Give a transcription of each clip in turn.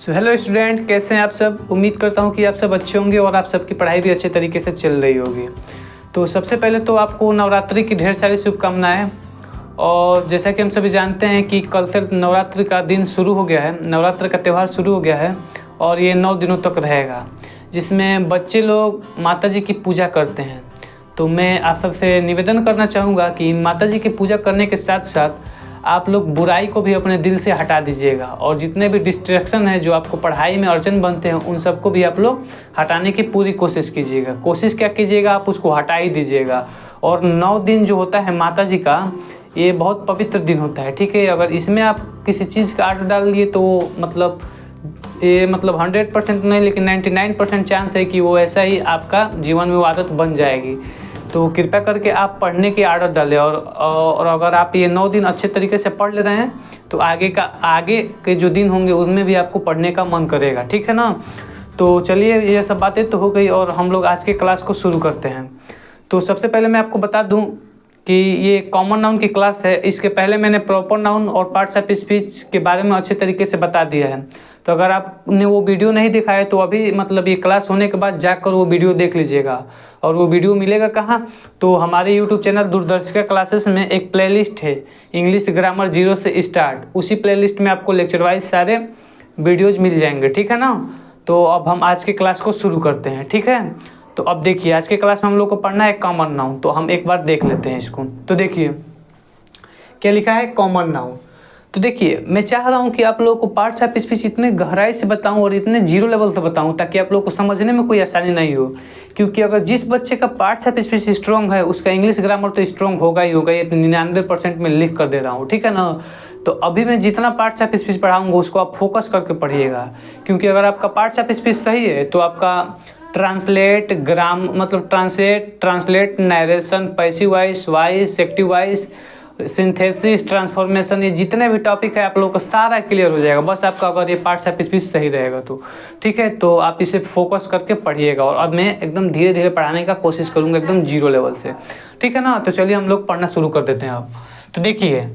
Hello student, कैसे हैं आप सब। उम्मीद करता हूं कि आप सब अच्छे होंगे और आप सबकी पढ़ाई भी अच्छे तरीके से चल रही होगी। तो सबसे पहले तो आपको नवरात्रि की ढेर सारी शुभकामनाएं। और जैसा कि हम सभी जानते हैं कि कल से नवरात्रि का दिन शुरू हो गया है, नवरात्र का त्यौहार शुरू हो गया है और ये 9 दिनों तक रहेगा, जिसमें बच्चे लोग माता जी की पूजा करते हैं। तो मैं आप सबसे निवेदन करना चाहूँगा कि माता जी की पूजा करने के साथ साथ आप लोग बुराई को भी अपने दिल से हटा दीजिएगा और जितने भी डिस्ट्रैक्शन है जो आपको पढ़ाई में अड़चन बनते हैं उन सबको भी आप लोग हटाने की पूरी कोशिश कीजिएगा। कोशिश क्या कीजिएगा, आप उसको हटा ही दीजिएगा। और 9 दिन जो होता है माता जी का, ये बहुत पवित्र दिन होता है, ठीक है। अगर इसमें आप किसी चीज़ का आर्डर डाल दिए तो ये 100% नहीं लेकिन 99% चांस है कि वो ऐसा ही आपका जीवन में वो आदत बन जाएगी। तो कृपया करके आप पढ़ने की आदत डालें और अगर आप ये 9 दिन अच्छे तरीके से पढ़ ले रहे हैं तो आगे के जो दिन होंगे उनमें भी आपको पढ़ने का मन करेगा, ठीक है ना। तो चलिए, ये सब बातें तो हो गई और हम लोग आज के क्लास को शुरू करते हैं। तो सबसे पहले मैं आपको बता दूं कि ये कॉमन नाउन की क्लास है। इसके पहले मैंने प्रॉपर नाउन और पार्ट्स ऑफ स्पीच के बारे में अच्छे तरीके से बता दिया है। तो अगर आपने वो वीडियो नहीं देखा है तो अभी ये क्लास होने के बाद जाकर वो वीडियो देख लीजिएगा। और वो वीडियो मिलेगा कहाँ, तो हमारे यूट्यूब चैनल दूरदर्शिका क्लासेस में एक प्लेलिस्ट है, इंग्लिश ग्रामर 0 से स्टार्ट। उसी प्लेलिस्ट में आपको लेक्चर वाइज सारे वीडियोज़ मिल जाएंगे, ठीक है ना। तो अब हम आज के क्लास को शुरू करते हैं, ठीक है। तो अब देखिए, आज के क्लास में हम लोग को पढ़ना है कॉमन नाउन। तो हम एक बार देख लेते हैं इसको। तो देखिए क्या लिखा है, कॉमन नाउन। तो देखिए, मैं चाह रहा हूँ कि आप लोगों को पार्ट्स ऑफ स्पीच इतने गहराई से बताऊँ और इतने जीरो लेवल से बताऊँ ताकि आप लोगों को समझने में कोई आसानी नहीं हो। क्योंकि अगर जिस बच्चे का पार्ट्स ऑफ स्पीच स्ट्रॉन्ग है उसका इंग्लिश ग्रामर तो स्ट्रॉन्ग होगा ही होगा। ये 99% में लिख कर दे रहा हूँ, ठीक है ना। तो अभी मैं जितना पार्ट्स ऑफ स्पीच पढ़ाऊँगा उसको आप फोकस करके पढ़िएगा। क्योंकि अगर आपका पार्ट्स ऑफ स्पीच सही है तो आपका translate, translate, narration, passive voice, voice, active voice, synthesis, transformation, ये जितने भी टॉपिक है आप लोगों का सारा क्लियर हो जाएगा। बस आपका अगर ये पार्ट्स ऑफ स्पीच सही रहेगा तो, ठीक है। तो आप इसे फोकस करके पढ़िएगा और अब मैं एकदम धीरे धीरे पढ़ाने का कोशिश करूँगा, एकदम जीरो लेवल से, ठीक है ना। तो चलिए हम लोग पढ़ना शुरू कर देते हैं अब। तो देखिए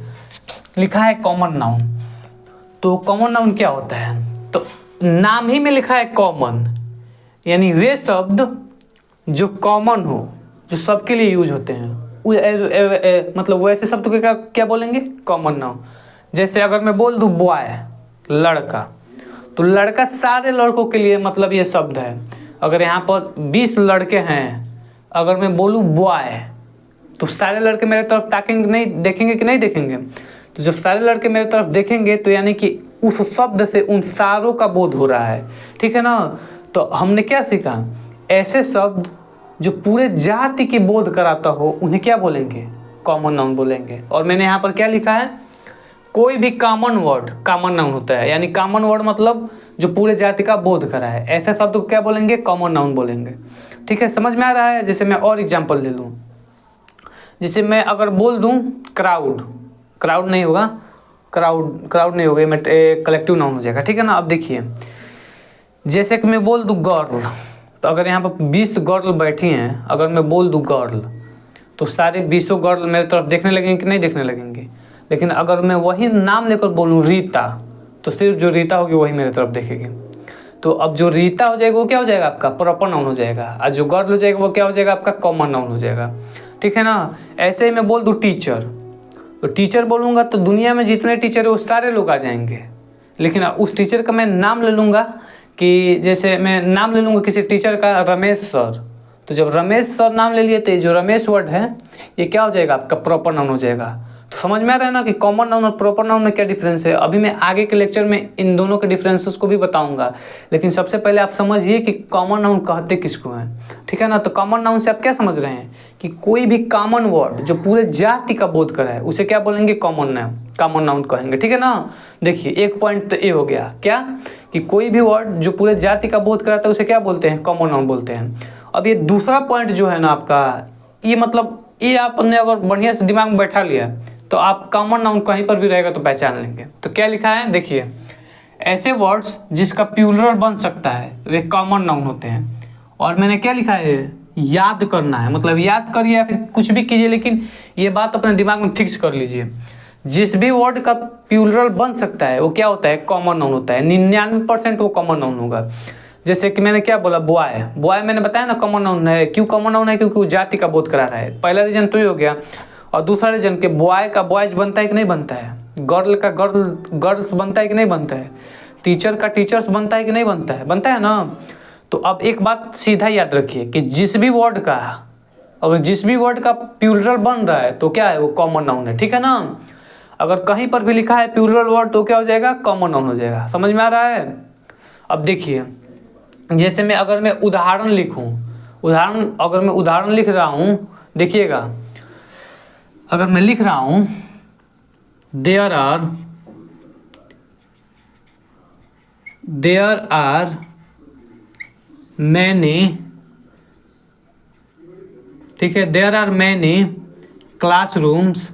लिखा है कॉमन नाउन। तो कॉमन नाउन क्या होता है, तो नाम ही में लिखा है कॉमन, यानी वे शब्द जो कॉमन हो, जो सबके लिए यूज होते हैं। वैसे शब्द को क्या बोलेंगे, कॉमन नाउन। जैसे अगर मैं बोल दूं बॉय, लड़का, तो लड़का सारे लड़कों के लिए ये शब्द है। अगर यहाँ पर 20 लड़के हैं, अगर मैं बोलूँ बॉय तो सारे लड़के मेरे तरफ ताकेंगे, नहीं देखेंगे कि नहीं देखेंगे। तो जब सारे लड़के मेरे तरफ देखेंगे तो यानी कि उस शब्द से उन सारों का बोध हो रहा है, ठीक है ना। तो हमने क्या सीखा, ऐसे शब्द जो पूरे जाति की बोध कराता हो उन्हें क्या बोलेंगे, कॉमन नाउन बोलेंगे। और मैंने यहाँ पर क्या लिखा है, कोई भी कॉमन वर्ड कॉमन नाउन होता है, यानी कॉमन वर्ड जो पूरे जाति का बोध करा है, ऐसे शब्द को क्या बोलेंगे, कॉमन नाउन बोलेंगे, ठीक है। समझ में आ रहा है। जैसे मैं और एग्जाम्पल ले लूँ, जैसे मैं अगर बोल दूँ क्राउड नहीं होगा, क्राउड नहीं होगा, मैं कलेक्टिव नाउन हो जाएगा, ठीक है ना। अब देखिए, जैसे कि मैं बोल दूँ गर्ल, तो अगर यहाँ पर 20 गर्ल बैठी हैं, अगर मैं बोल दूँ गर्ल तो सारे 20 गर्ल मेरे तरफ देखने लगेंगे कि नहीं देखने लगेंगे। लेकिन अगर मैं वही नाम लेकर बोलूँ रीता, तो सिर्फ जो रीता होगी वही मेरे तरफ देखेगी। तो अब जो रीता हो जाएगा वो क्या हो जाएगा, आपका प्रॉपर नाउन हो जाएगा, और जो गर्ल हो जाएगा वो क्या हो जाएगा, आपका कॉमन नाउन हो जाएगा, ठीक है ना। ऐसे ही मैं बोल दूँ टीचर, तो टीचर बोलूँगा तो दुनिया में जितने टीचर है वो सारे लोग आ जाएंगे। लेकिन उस टीचर का मैं नाम ले लूँगा, कि जैसे मैं नाम ले लूँगा किसी टीचर का, रमेश सर, तो जब रमेश सर नाम ले लिए तो जो रमेश वर्ड है ये क्या हो जाएगा, आपका प्रॉपर नाउन हो जाएगा। तो समझ में आ रहा है ना कि कॉमन नाउन और प्रॉपर नाउन में क्या डिफरेंस है। अभी मैं आगे के लेक्चर में इन दोनों के डिफरेंसेस को भी बताऊंगा, लेकिन सबसे पहले आप समझिए कि कॉमन नाउन कहते किसको हैं, ठीक है ना। तो कॉमन नाउन से आप क्या समझ रहे हैं कि कोई भी कॉमन वर्ड जो पूरे जाति का बोध करा है उसे क्या बोलेंगे, कॉमन नाउन कहेंगे, ठीक है ना। देखिए एक पॉइंट तो ये हो गया, क्या कि कोई भी वर्ड जो पूरे जाति का बोध कराता है उसे क्या बोलते हैं, कॉमन नाउन बोलते हैं। अब ये दूसरा पॉइंट जो है ना आपका, ये आपने अगर बढ़िया से दिमाग में बैठा लिया तो आप कॉमन नाउन कहीं पर भी रहेगा तो पहचान लेंगे। तो क्या लिखा है, देखिए, ऐसे वर्ड्स जिसका प्लूरल बन सकता है वे कॉमन नाउन होते हैं। और मैंने क्या लिखा है, याद करना है, याद करिए या फिर कुछ भी कीजिए, लेकिन ये बात अपने दिमाग में फिक्स कर लीजिए। जिस भी वर्ड का प्लूरल बन सकता है वो क्या होता है, कॉमन नाउन होता है। 99% वो कॉमन नाउन होगा। जैसे कि मैंने क्या बोला, बॉय, बॉय मैंने बताया ना कॉमन नाउन है। क्यों कॉमन नाउन है? क्योंकि वो जाति का बोध करा रहा है। पहला रीजन तो ही हो गया। और दूसरा रीजन कि बॉय का बॉयज बनता है कि नहीं बनता है, गर्ल का गर्ल्स बनता है कि नहीं बनता है, टीचर का टीचर्स बनता है कि नहीं बनता है, बनता है ना। तो अब एक बात सीधा याद रखिए कि जिस भी वर्ड का प्लूरल बन रहा है तो क्या है, वो कॉमन नाउन है, ठीक है ना। अगर कहीं पर भी लिखा है प्लूरल वर्ड तो क्या हो जाएगा, कॉमन नाउन हो जाएगा। समझ में आ रहा है? अब देखिए, जैसे अगर मैं उदाहरण लिखूं, अगर मैं उदाहरण लिख रहा हूं, देखिएगा, अगर मैं लिख रहा हूं देयर आर मैनी, ठीक है, देयर आर मैनी क्लासरूम्स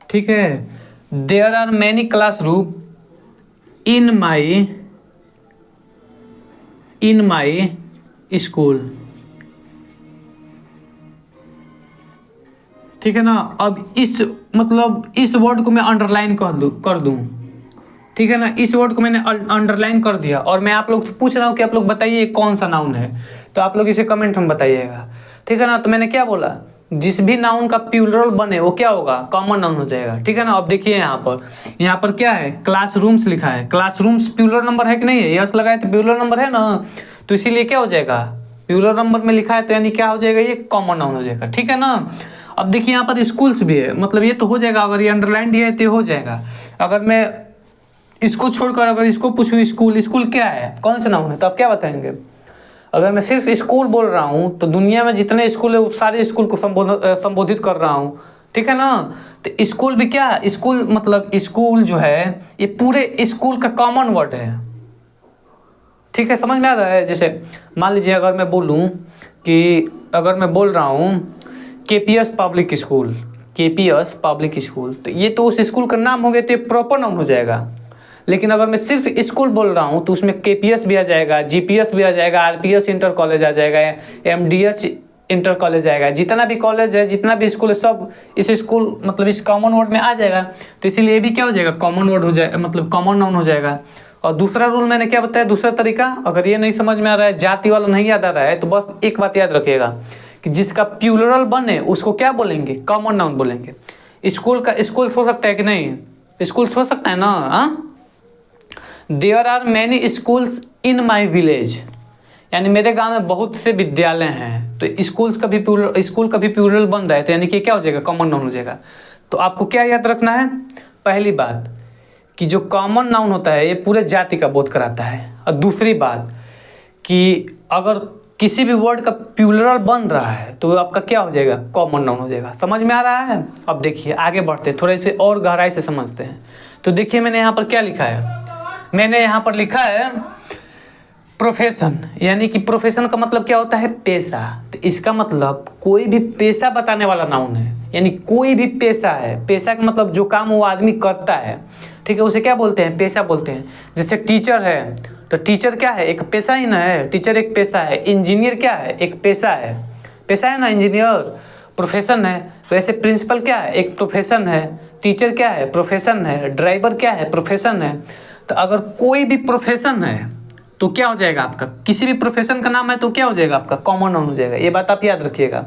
ठीक है, there are many classroom in my school, ठीक है ना। अब इस वर्ड को मैं अंडरलाइन कर दूं, ठीक है ना। इस वर्ड को मैंने अंडरलाइन कर दिया और मैं आप लोग से पूछ रहा हूँ कि आप लोग बताइए कौन सा नाउन है, तो आप लोग इसे कमेंट में बताइएगा, ठीक है ना। तो मैंने क्या बोला, जिस भी नाउन का प्लूरल बने वो क्या होगा, कॉमन नाउन हो जाएगा, ठीक है ना। अब देखिए यहाँ पर क्या है, क्लासरूम्स लिखा है। क्लासरूम्स प्लूरल नंबर है कि नहीं है, यस लगाए तो प्लूरल नंबर है ना, तो इसीलिए क्या हो जाएगा, प्लूरल नंबर में लिखा है तो यानी क्या हो जाएगा, ये कॉमन नाउन हो जाएगा, ठीक है ना। अब देखिए यहाँ पर स्कूल्स भी है, मतलब ये तो हो जाएगा, अगर ये अंडरलाइन दिया है तो हो जाएगा। अगर मैं इसको छोड़कर अगर इसको पूछूं स्कूल क्या है, कौन सा नाउन है, तो आप क्या बताएंगे। अगर मैं सिर्फ स्कूल बोल रहा हूँ तो दुनिया में जितने स्कूल है वो सारे स्कूल को संबोधित कर रहा हूँ, ठीक है ना। तो स्कूल भी क्या है, स्कूल जो है ये पूरे स्कूल का कॉमन वर्ड है, ठीक है। समझ में आ रहा है? जैसे मान लीजिए अगर मैं बोलूँ कि अगर मैं बोल रहा हूँ KPS पब्लिक स्कूल, तो ये तो उस स्कूल का नाम हो गया, तो ये प्रॉपर नाउन हो जाएगा। लेकिन अगर मैं सिर्फ स्कूल बोल रहा हूँ तो उसमें KPS भी आ जाएगा, GPS भी आ जाएगा, RPS इंटर कॉलेज आ जाएगा, MDS इंटर कॉलेज आएगा, जितना भी कॉलेज है, जितना भी स्कूल है, सब इस स्कूल इस कॉमन वर्ड में आ जाएगा। तो इसीलिए ये भी क्या हो जाएगा, कॉमन वर्ड हो जाएगा, कॉमन नाउन हो जाएगा। और दूसरा रूल मैंने क्या बताया, दूसरा तरीका, अगर ये नहीं समझ में आ रहा है, जाति वाला नहीं याद आ रहा है, तो बस एक बात याद रखिएगा कि जिसका प्लूरल बने उसको क्या बोलेंगे, कॉमन नाउन बोलेंगे। स्कूल का स्कूल हो सकता है कि नहीं, स्कूल हो सकता है ना। There are many schools in my village, यानी मेरे गांव में बहुत से विद्यालय हैं, तो स्कूल का भी प्लूरल बन रहा है, तो यानी कि क्या हो जाएगा, कॉमन नाउन हो जाएगा। तो आपको क्या याद रखना है, पहली बात कि जो कॉमन नाउन होता है ये पूरे जाति का बोध कराता है, और दूसरी बात कि अगर किसी भी वर्ड का प्लूरल बन रहा है तो वो आपका क्या हो जाएगा, कॉमन नाउन हो जाएगा। समझ में आ रहा है? अब देखिए आगे बढ़ते हैं, थोड़े से और गहराई से समझते हैं। तो देखिए मैंने यहाँ पर क्या लिखा है, मैंने यहाँ पर लिखा है प्रोफेशन, यानी कि प्रोफेशन का मतलब क्या होता है, पेशा। तो इसका मतलब कोई भी पेशा बताने वाला नाउन है, यानी कोई भी पेशा है। पेशा का मतलब जो काम वो आदमी करता है, ठीक है, उसे क्या बोलते हैं, पेशा बोलते हैं। जैसे टीचर है तो टीचर क्या है, एक पेशा ही ना है, टीचर एक पेशा है। इंजीनियर क्या है, एक पेशा है ना इंजीनियर, प्रोफेशन है। वैसे प्रिंसिपल क्या है, एक प्रोफेशन है। टीचर क्या है, प्रोफेशन है। ड्राइवर क्या है, प्रोफेशन है। तो अगर कोई भी प्रोफेशन है तो क्या हो जाएगा आपका, किसी भी प्रोफेशन का नाम है तो क्या हो जाएगा आपका, कॉमन नाउन हो जाएगा। ये बात आप याद रखिएगा।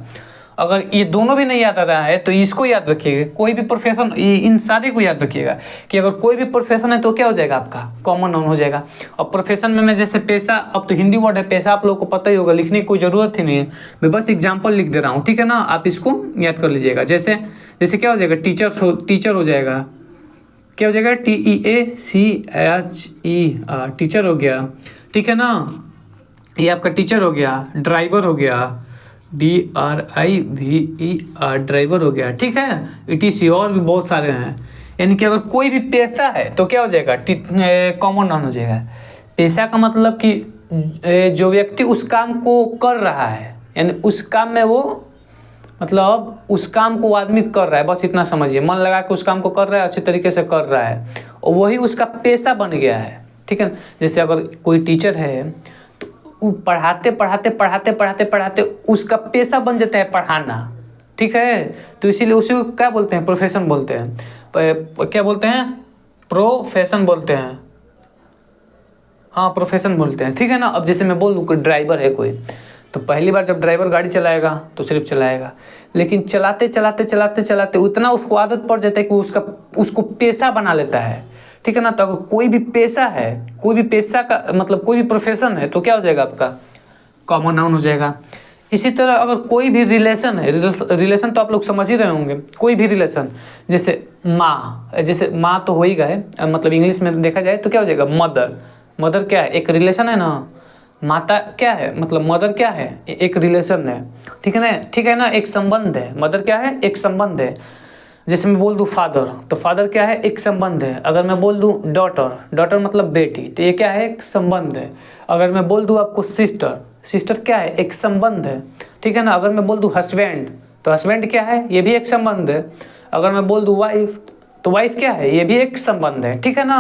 अगर ये दोनों भी नहीं याद आ रहा है तो इसको याद रखिएगा, कोई भी प्रोफेशन, इन सारे को याद रखिएगा कि अगर कोई भी प्रोफेशन है तो क्या हो जाएगा आपका, कॉमन नाउन हो जाएगा। और प्रोफेशन में मैं जैसे पेशा, अब तो हिंदी वर्ड है पेशा, आप लोगों को पता ही होगा, लिखने की कोई ज़रूरत ही नहीं है, मैं बस एग्जाम्पल लिख दे रहा हूँ, ठीक है ना। आप इसको याद कर लीजिएगा। जैसे क्या हो जाएगा, टीचर हो जाएगा, क्या हो जाएगा, TEACHER, टीचर हो गया, ठीक है ना। ये आपका टीचर हो गया। ड्राइवर हो गया, DRIVER, ड्राइवर हो गया, ठीक है। ETC और भी बहुत सारे हैं। यानी कि अगर कोई भी पेशा है तो क्या हो जाएगा, कॉमन नाउन हो जाएगा। पेशा का मतलब कि जो व्यक्ति उस काम को कर रहा है, यानी उस काम में वो, मतलब उस काम को आदमी कर रहा है, बस इतना समझिए, मन लगा के उस काम को कर रहा है, अच्छे तरीके से कर रहा है, और वही उसका पेशा बन गया है, ठीक है। जैसे अगर कोई टीचर है तो पढ़ाते पढ़ाते पढ़ाते पढ़ाते पढ़ाते उसका पेशा बन जाता है पढ़ाना, ठीक है। तो इसीलिए उसी को क्या बोलते हैं, प्रोफेशन बोलते हैं। क्या बोलते हैं, प्रोफेशन बोलते हैं, हाँ प्रोफेशन बोलते हैं, ठीक है ना। अब जैसे मैं बोल दूँ कोई ड्राइवर है कोई, तो पहली बार जब ड्राइवर गाड़ी चलाएगा तो सिर्फ चलाएगा, लेकिन चलाते चलाते चलाते चलाते उतना उसको आदत पड़ जाता है कि उसको पेशा बना लेता है, ठीक है ना। तो अगर कोई भी पेशा है, कोई भी पेशा का मतलब कोई भी प्रोफेशन है तो क्या हो जाएगा आपका, कॉमन नाउन हो जाएगा। इसी तरह अगर कोई भी रिलेशन है, रिलेशन तो आप लोग समझ ही रहे होंगे, कोई भी रिलेशन, जैसे माँ, जैसे माँ तो हो ही गए, मतलब इंग्लिश में देखा जाए तो क्या हो जाएगा, मदर। मदर क्या है, एक रिलेशन है ना। माता क्या है, मतलब मदर क्या है, एक रिलेशन है, ठीक है ना, ठीक है ना, एक संबंध है। मदर क्या है, एक संबंध है। जैसे मैं बोल दूँ फादर, तो फादर क्या है, एक संबंध है। अगर मैं बोल दूँ डॉटर, डॉटर मतलब बेटी, तो ये क्या है, एक संबंध है। अगर मैं बोल दूँ आपको सिस्टर, सिस्टर क्या है, एक संबंध है, ठीक है ना। अगर मैं बोल दूँ हस्बैंड, तो हस्बैंड क्या है, ये भी एक संबंध है। अगर मैं बोल दूँ वाइफ, तो वाइफ क्या है, ये भी एक संबंध है, ठीक है ना।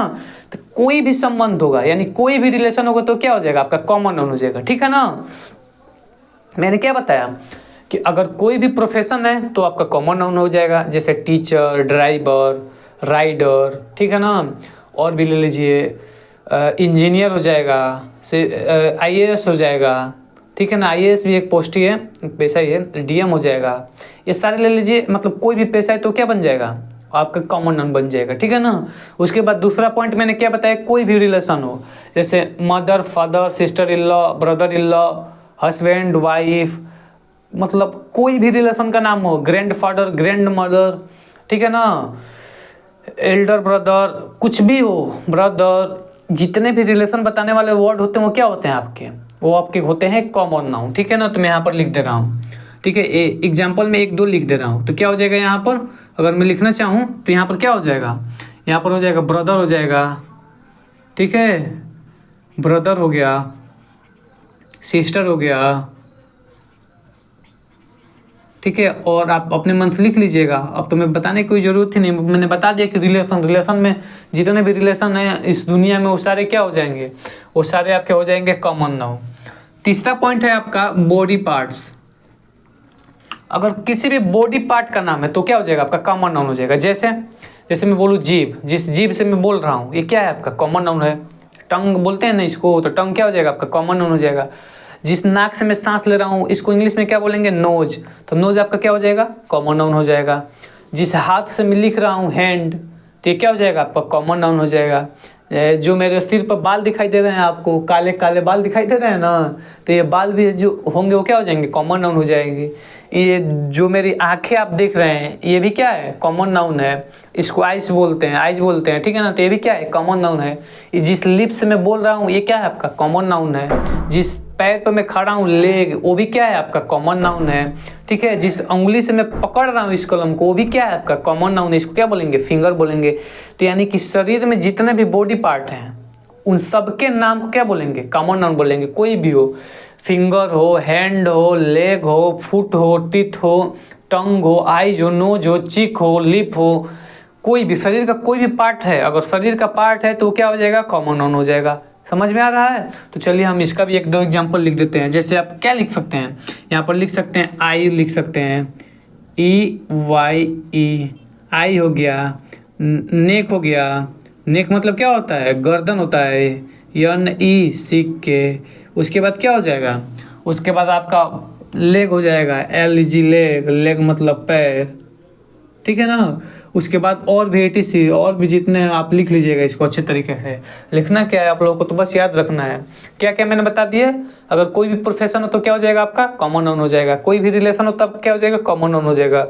तो कोई भी संबंध होगा, यानी कोई भी रिलेशन होगा तो क्या हो जाएगा आपका, कॉमन नाउन हो जाएगा, ठीक है ना। मैंने क्या बताया कि अगर कोई भी प्रोफेशन है तो आपका कॉमन नाउन हो जाएगा, जैसे टीचर, ड्राइवर, राइडर, ठीक है ना। और भी ले लीजिए, इंजीनियर हो जाएगा, IAS हो जाएगा, ठीक है ना। IAS भी एक पोस्ट ही है, पेशा ही है। DM हो जाएगा, ये सारे ले लीजिए, मतलब कोई भी पेशा है तो क्या बन जाएगा, आपका कॉमन नाउन बन जाएगा, ठीक है ना। उसके बाद दूसरा पॉइंट मैंने क्या बताया, कोई भी रिलेशन हो, जैसे mother, father, sister in law, brother in law, husband, wife, मतलब कोई भी रिलेशन का नाम हो, ग्रैंड फादर, ग्रैंड मदर, ठीक है ना, एल्डर ब्रदर, कुछ भी हो, ब्रदर, जितने भी रिलेशन बताने वाले वर्ड होते हैं वो क्या होते हैं आपके, वो आपके होते हैं कॉमन नाउन, ठीक है ना। तो मैं यहाँ पर लिख दे रहा हूँ, ठीक है। एग्जाम्पल में 1-2 लिख दे रहा हूँ, तो क्या हो जाएगा यहाँ पर, अगर मैं लिखना चाहूँ तो यहाँ पर क्या हो जाएगा, यहाँ पर हो जाएगा ब्रदर हो जाएगा, ठीक है, ब्रदर हो गया, सिस्टर हो गया, ठीक है। और आप अपने मन से लिख लीजिएगा, अब तो मैं बताने की कोई ज़रूरत ही नहीं, मैंने बता दिया कि रिलेशन में जितने भी रिलेशन हैं इस दुनिया में वो सारे क्या हो जाएंगे, वो सारे आपके हो जाएंगे कॉमन नाउन। तीसरा पॉइंट है आपका बॉडी पार्ट्स। अगर किसी भी बॉडी पार्ट का नाम है तो क्या हो जाएगा आपका, कॉमन नाउन हो जाएगा। जैसे मैं बोलूँ जीभ, जिस जीभ से मैं बोल रहा हूँ ये क्या है आपका, कॉमन नाउन है। टंग बोलते हैं ना इसको, तो टंग क्या हो जाएगा आपका, कॉमन नाउन हो जाएगा। जिस नाक से मैं सांस ले रहा हूँ इसको इंग्लिश में क्या बोलेंगे, नोज, तो नोज आपका क्या हो जाएगा, कॉमन नाउन हो जाएगा। जिस हाथ से मैं लिख रहा हूँ हैंड, तो ये क्या हो जाएगा आपका, कॉमन नाउन हो जाएगा। जो मेरे सिर पर बाल दिखाई दे रहे हैं आपको, काले काले बाल दिखाई दे रहे हैं ना, तो ये बाल भी जो होंगे वो क्या हो जाएंगे, कॉमन नाउन हो जाएंगे। ये जो मेरी आंखें आप देख रहे हैं ये भी क्या है, कॉमन नाउन है। इसको आइस बोलते हैं, आइज बोलते हैं, ठीक है ना, तो ये भी क्या है, कॉमन नाउन है। जिस लिप्स से मैं बोल रहा हूँ ये क्या है आपका, कॉमन नाउन है। जिस पैर पर मैं खड़ा हूँ लेग, वो भी क्या है आपका, कॉमन नाउन है, ठीक है। जिस उंगली से मैं पकड़ रहा हूँ इस कलम को वो भी क्या है आपका, कॉमन नाउन है। इसको क्या बोलेंगे, फिंगर बोलेंगे। तो यानी कि शरीर में जितने भी बॉडी पार्ट हैं उन सबके नाम को क्या बोलेंगे, कॉमन नाउन बोलेंगे। कोई भी हो, फिंगर हो, हैंड हो, लेग हो, फुट हो, टीथ हो, टंग हो, आइज हो, नोज हो, चिक हो, लिप हो, कोई भी शरीर का कोई भी पार्ट है, अगर शरीर का पार्ट है तो क्या हो जाएगा, कॉमन नाउन हो जाएगा। समझ में आ रहा है। तो चलिए हम इसका भी 1-2 एग्जाम्पल लिख देते हैं। जैसे आप क्या लिख सकते हैं, यहाँ पर लिख सकते हैं आई, लिख सकते हैं EYE, आई हो गया। नेक हो गया, नेक मतलब क्या होता है, गर्दन होता है, NE सीख के। उसके बाद क्या हो जाएगा, उसके बाद आपका लेग हो जाएगा, LG लेग, लेग मतलब पैर, ठीक है ना। उसके बाद और भी ATC, और भी जितने आप लिख लीजिएगा इसको अच्छे तरीके से। लिखना क्या है आप लोगों को, तो बस याद रखना है क्या क्या मैंने बता दिए। अगर कोई भी प्रोफेशन हो तो क्या हो जाएगा आपका, कॉमन नाउन हो जाएगा। कोई भी रिलेशन हो तब क्या हो जाएगा, कॉमन नाउन हो जाएगा।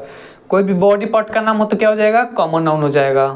कोई भी बॉडी पार्ट का नाम हो तो क्या हो जाएगा, कॉमन नाउन हो जाएगा।